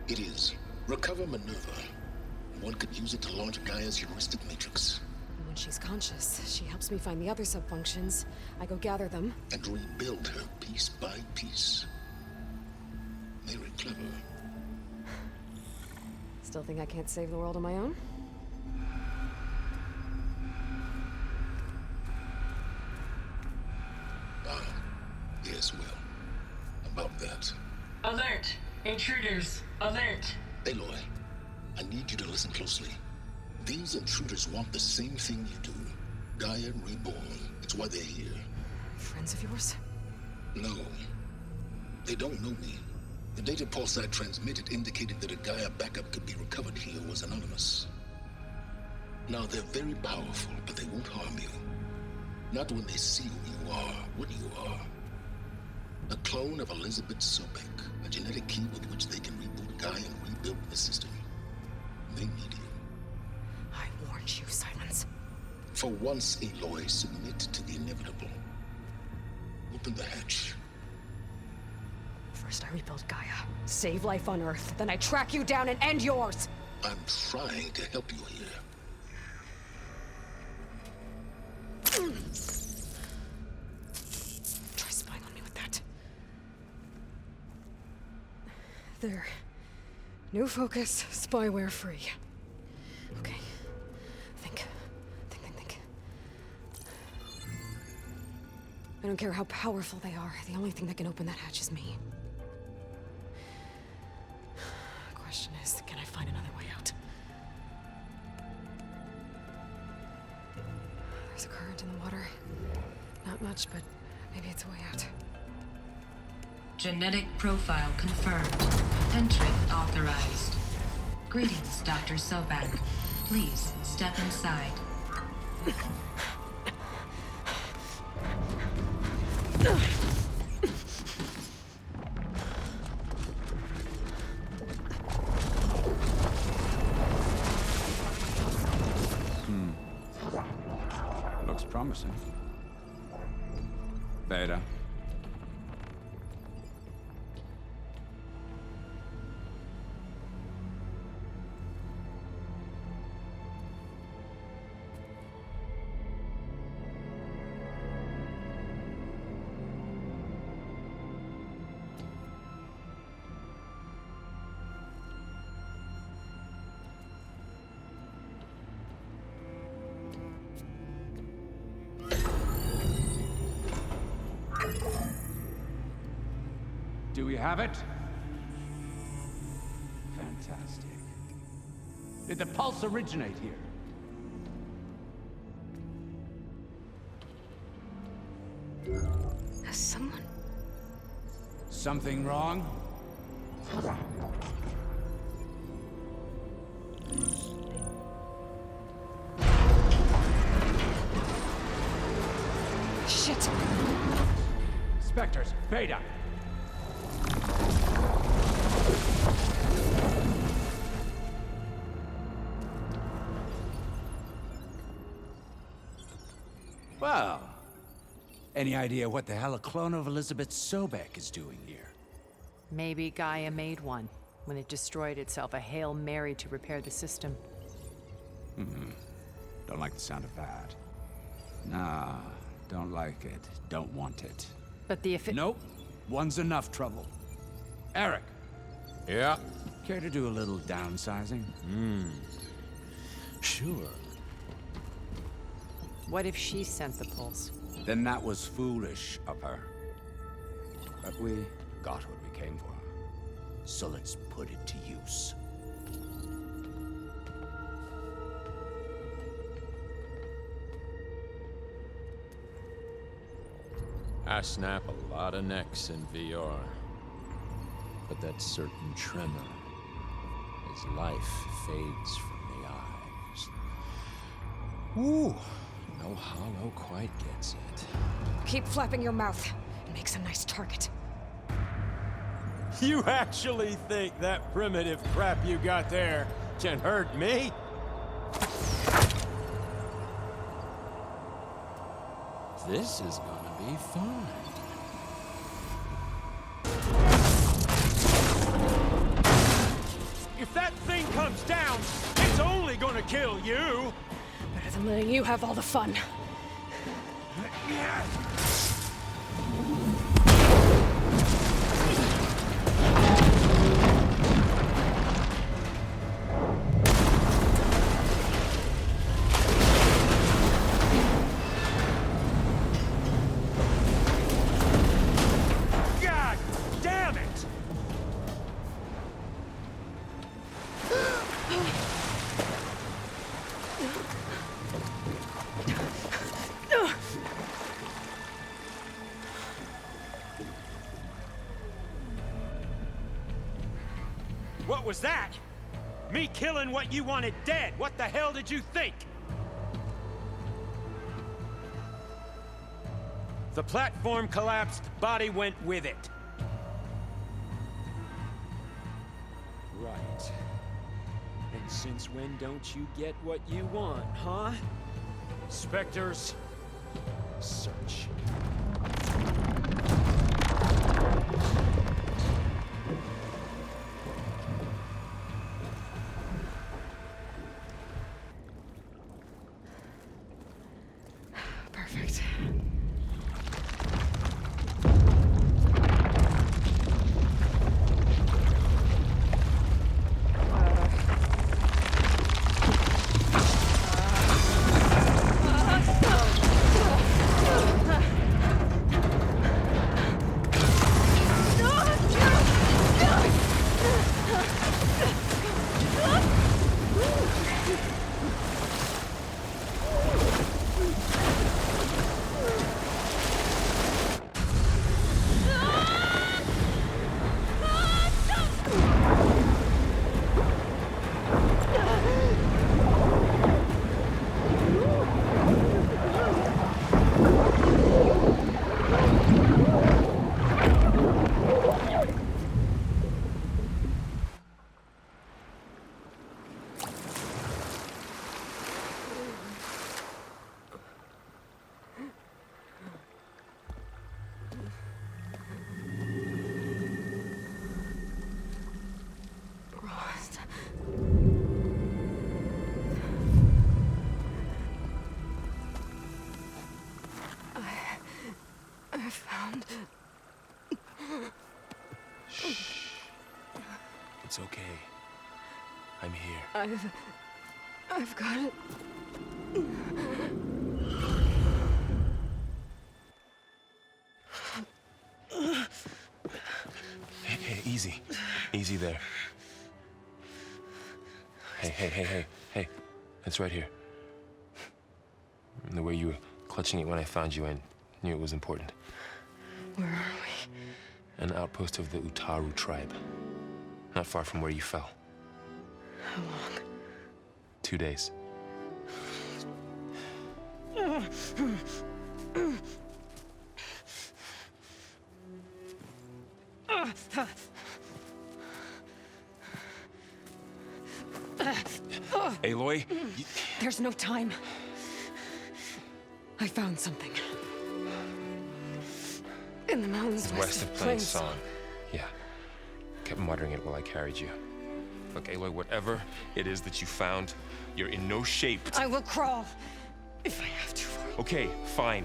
It is. Recover Minerva. One could use it to launch Gaia's heuristic matrix. And when she's conscious, she helps me find the other sub-functions. I go gather them. And rebuild her piece by piece. Very clever. Still think I can't save the world on my own? Yes, well. About that. Alert! Intruders! Alert! Aloy, I need you to listen closely. These intruders want the same thing you do. Gaia reborn. It's why they're here. Friends of yours? No. They don't know me. The data pulse I transmitted indicated that a Gaia backup could be recovered here was anonymous. Now, they're very powerful, but they won't harm you. Not when they see who you are, what you are. A clone of Elizabeth Sobek, a genetic key with which they can reboot Gaia and rebuild the system. They need you. I warned you, Silence. For once, Aloy, submit to the inevitable. Open the hatch. First I rebuild Gaia, save life on Earth, then I track you down and end yours! I'm trying to help you here. Try spying on me with that. There. New focus, spyware free. Okay. Think. I don't care how powerful they are. The only thing that can open that hatch is me. Question is, can I find another way out? There's a current in the water. Not much, but maybe it's a way out. Genetic profile confirmed. Entry authorized. Greetings, Dr. Sobek. Please step inside. Promising. Beta. Do we have it? Fantastic. Did the pulse originate here? Has someone... Something wrong? Shit! Spectres, Beta! Well, any idea what the hell a clone of Elizabeth Sobek is doing here? Maybe Gaia made one when it destroyed itself, a Hail Mary to repair the system. Don't like the sound of that. Nah, don't like it. Don't want it. But the Nope. One's enough trouble. Eric. Yeah? Care to do a little downsizing? Sure. What if she sent the pulse? Then that was foolish of her. But we got what we came for. So let's put it to use. I snap a lot of necks in VR. But that certain tremor as life fades from the eyes. Ooh, no hollow quite gets it. Keep flapping your mouth. It makes a nice target. You actually think that primitive crap you got there can hurt me? This is gonna be fun. If that thing comes down, it's only gonna kill you! Better than letting you have all the fun. God damn it! What was that? Me killing what you wanted dead. What the hell did you think? The platform collapsed, body went with it. Right. And since when don't you get what you want, huh? Spectres, search. Perfect. I've got it. Hey, easy. Easy there. Hey. It's right here. The way you were clutching it when I found you, I knew it was important. Where are we? An outpost of the Utaru tribe. Not far from where you fell. How long? 2 days. Aloy? There's no time. I found something. In the mountains West of Plainsong. Yeah. Kept muttering it while I carried you. Look, Aloy, whatever it is that you found, you're in no shape to... I will crawl, if I have to. Okay, fine.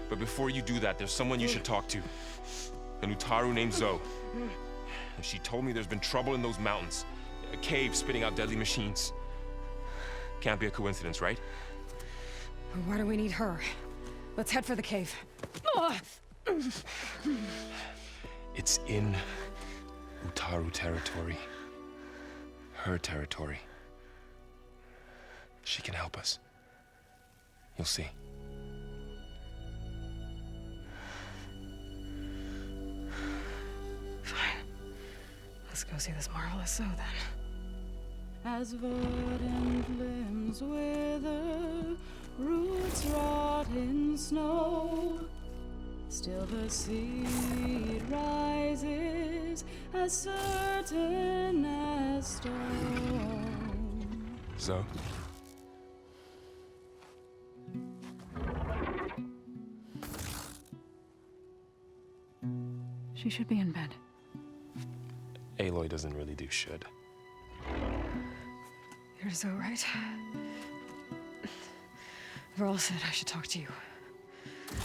But before you do that, there's someone you should talk to. An Utaru named Zoe. And she told me there's been trouble in those mountains. A cave spitting out deadly machines. Can't be a coincidence, right? Why do we need her? Let's head for the cave. It's in Utaru territory. Her territory. She can help us. You'll see. Fine. Let's go see this marvelous Zoe then. As verdant limbs wither, roots rot in snow, still the seed rises as certain as stone. Zoe? She should be in bed. Aloy doesn't really do should. You're so right. Varl said I should talk to you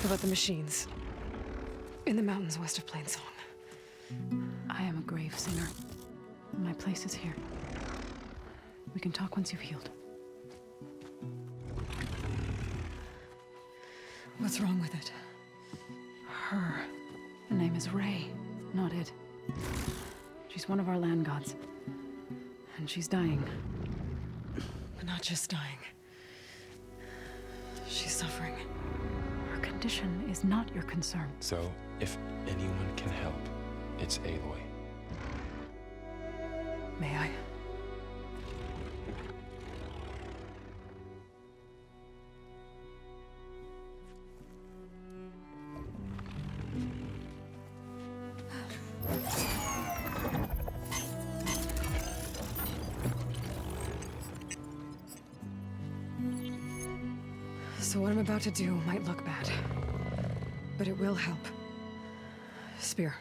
about the machines in the mountains west of Plainsong. I am a grave singer. My place is here. We can talk once you've healed. What's wrong with it? Her. Her name is Ray, not Id. She's one of our land gods. And she's dying. But not just dying. She's suffering. Her condition is not your concern. So, if anyone can help, it's Aloy. May I? So what I'm about to do might look bad, but it will help. Spear.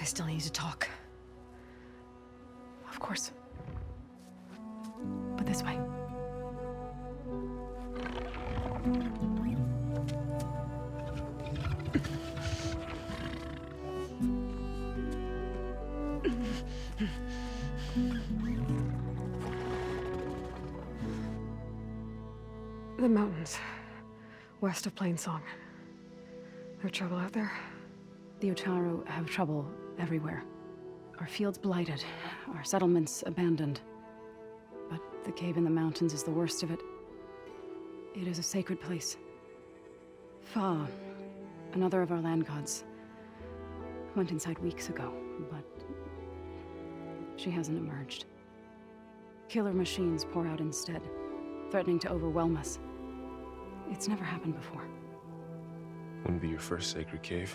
I still need to talk. Of course. But this way. The mountains, west of Plainsong. There's trouble out there? The Utaru have trouble everywhere. Our fields blighted, our settlements abandoned. But the cave in the mountains is the worst of it. It is a sacred place. Fa, another of our land gods, went inside weeks ago, but she hasn't emerged. Killer machines pour out instead, threatening to overwhelm us. It's never happened before. Wouldn't be your first sacred cave.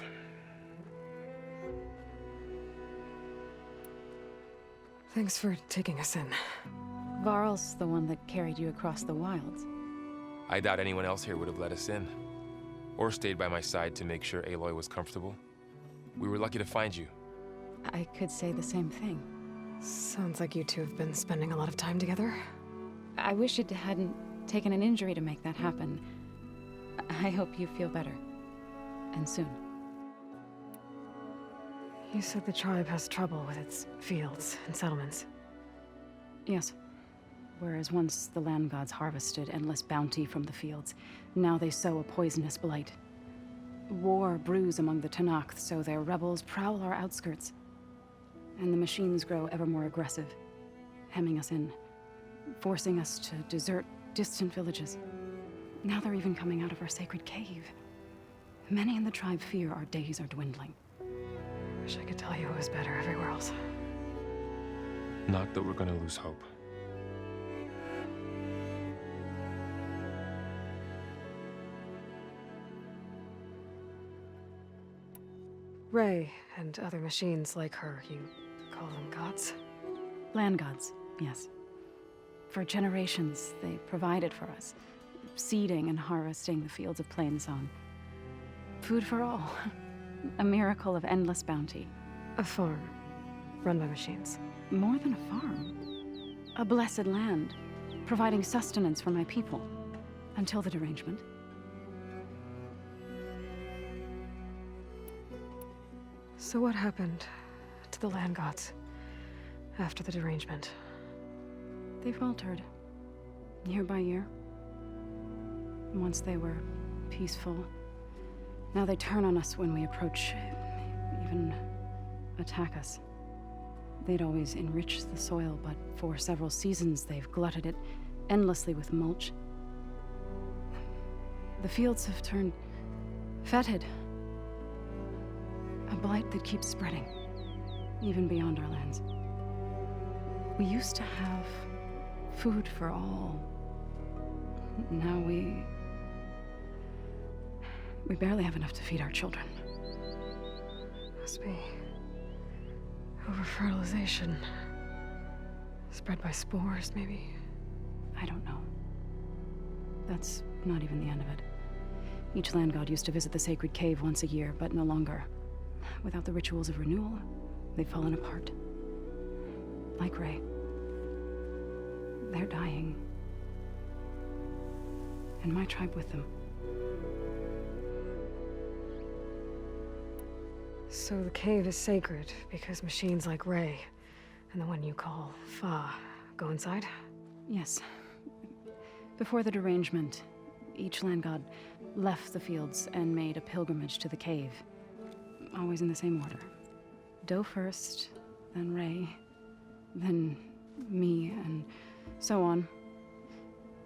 Thanks for taking us in. Varl's the one that carried you across the wilds. I doubt anyone else here would have let us in. Or stayed by my side to make sure Aloy was comfortable. We were lucky to find you. I could say the same thing. Sounds like you two have been spending a lot of time together. I wish it hadn't taken an injury to make that happen. I hope you feel better. And soon. You said the tribe has trouble with its fields and settlements. Yes. Whereas once the land gods harvested endless bounty from the fields, now they sow a poisonous blight. War brews among the Tenakth, so their rebels prowl our outskirts. And the machines grow ever more aggressive, hemming us in, forcing us to desert distant villages. Now they're even coming out of our sacred cave. Many in the tribe fear our days are dwindling. Wish I could tell you it was better everywhere else. Not that we're gonna lose hope. Ray and other machines like her, you call them gods? Land gods, yes. For generations, they provided for us, seeding and harvesting the fields of Plainsong. Food for all. A miracle of endless bounty. A farm, run by machines. More than a farm. A blessed land, providing sustenance for my people. Until the derangement. So what happened to the land gods after the derangement? They faltered, year by year. Once they were peaceful. Now they turn on us when we approach, even attack us. They'd always enriched the soil, but for several seasons they've glutted it endlessly with mulch. The fields have turned fetid. A blight that keeps spreading, even beyond our lands. We used to have food for all. Now we barely have enough to feed our children. Must be over-fertilization. Spread by spores, maybe? I don't know. That's not even the end of it. Each land god used to visit the sacred cave once a year, but no longer. Without the rituals of renewal, they've fallen apart. Like Ray. They're dying. And my tribe with them. So the cave is sacred because machines like Ray and the one you call Fa go inside? Yes. Before the derangement, each land god left the fields and made a pilgrimage to the cave. Always in the same order. Doe first, then Ray, then me, and so on.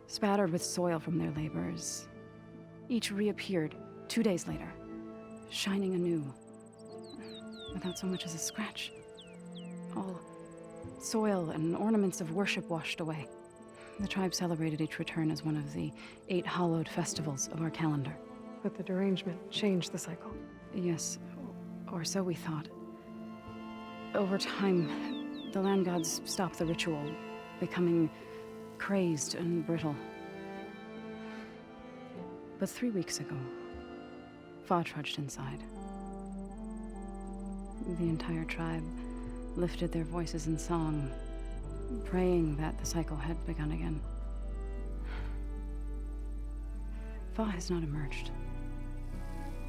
Spattered with soil from their labors. Each reappeared 2 days later, shining anew. Without so much as a scratch. All soil and ornaments of worship washed away. The tribe celebrated each return as one of the 8 hallowed festivals of our calendar. But the derangement changed the cycle. Yes, or so we thought. Over time, the land gods stopped the ritual, becoming crazed and brittle. But 3 weeks ago, Fa trudged inside. The entire tribe lifted their voices in song, praying that the cycle had begun again. Fa has not emerged.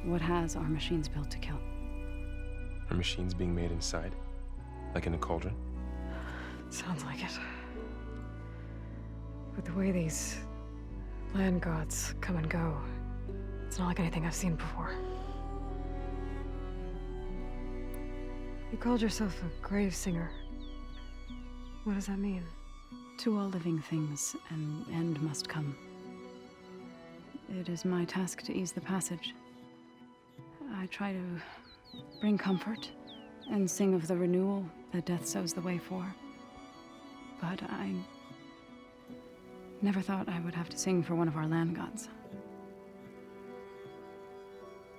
What has are machines built to kill? Are machines being made inside? Like in a cauldron? Sounds like it. But the way these land gods come and go, it's not like anything I've seen before. You called yourself a grave singer. What does that mean? To all living things, an end must come. It is my task to ease the passage. I try to bring comfort and sing of the renewal that death sows the way for. But I never thought I would have to sing for one of our land gods.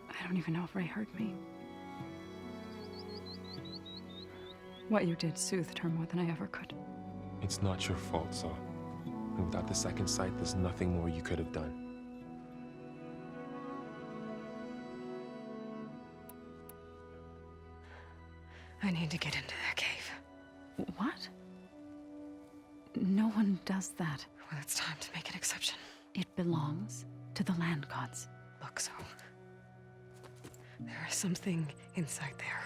I don't even know if Ray heard me. What you did soothed her more than I ever could. It's not your fault, Saul. And without the second sight, there's nothing more you could have done. I need to get into that cave. What? No one does that. Well, it's time to make an exception. It belongs to the land gods. Look, so there is something inside there.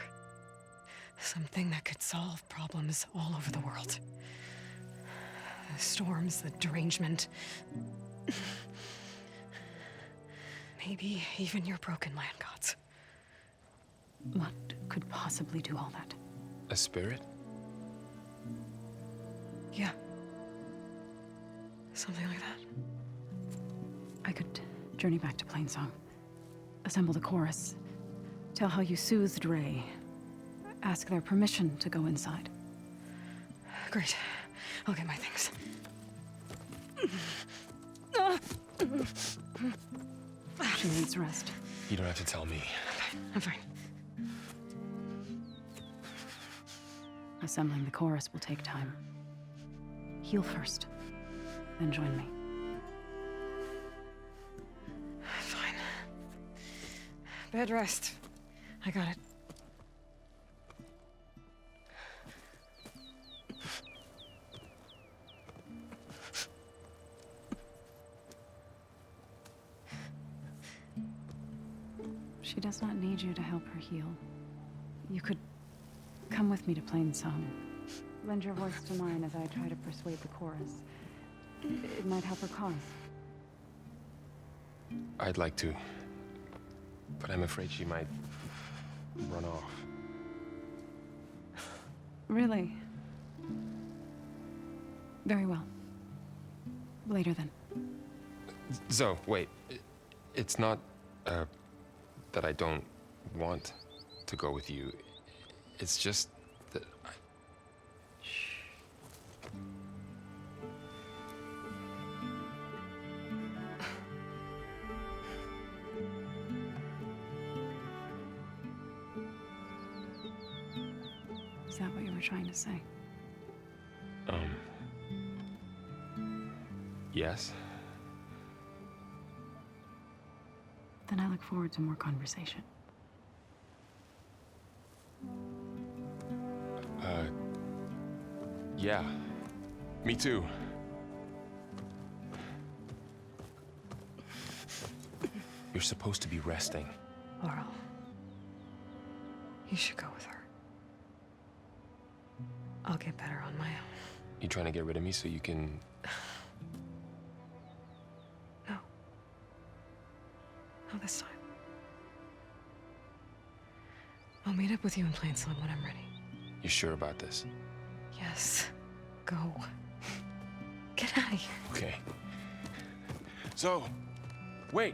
Something that could solve problems all over the world. The storms, the derangement. Maybe even your broken land gods. What could possibly do all that? A spirit? Yeah. Something like that. I could journey back to Plainsong. Assemble the chorus. Tell how you soothed Ray. Ask their permission to go inside. Great. I'll get my things. She needs rest. You don't have to tell me. I'm fine. Assembling the chorus will take time. Heal first, then join me. Fine. Bed rest. I got it. She does not need you to help her heal. You could come with me to Plainsong. Lend your voice to mine as I try to persuade the chorus. It might help her cause. I'd like to. But I'm afraid she might run off. Really? Very well. Later then. Zoe, wait. It's not, that I don't want to go with you. It's just that I... Is that what you were trying to say? Yes? Then I look forward to more conversation. Yeah. Me too. You're supposed to be resting. Laurel, you should go with her. I'll get better on my own. You trying to get rid of me so you can... No. Not this time. I'll meet up with you in Plainsong when I'm ready. You sure about this? Yes. Go. Get out of here. Okay. So, wait.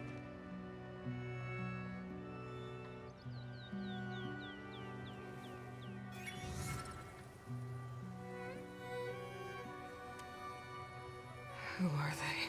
Who are they?